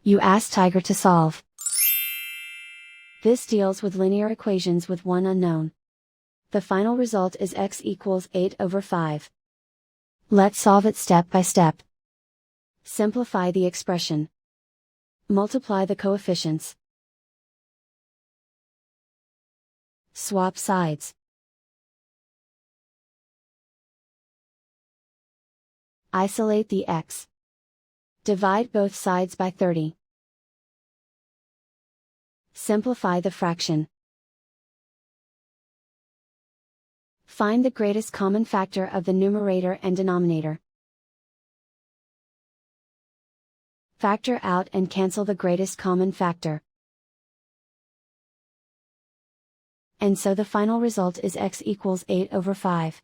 You ask Tiger to solve. This deals with linear equations with one unknown. The final result is x equals 8/5. Let's solve it step by step. Simplify the expression. Multiply the coefficients. Swap sides. Isolate the x. Divide both sides by 30. Simplify the fraction. Find the greatest common factor of the numerator and denominator. Factor out and cancel the greatest common factor. And so the final result is x equals 8/5.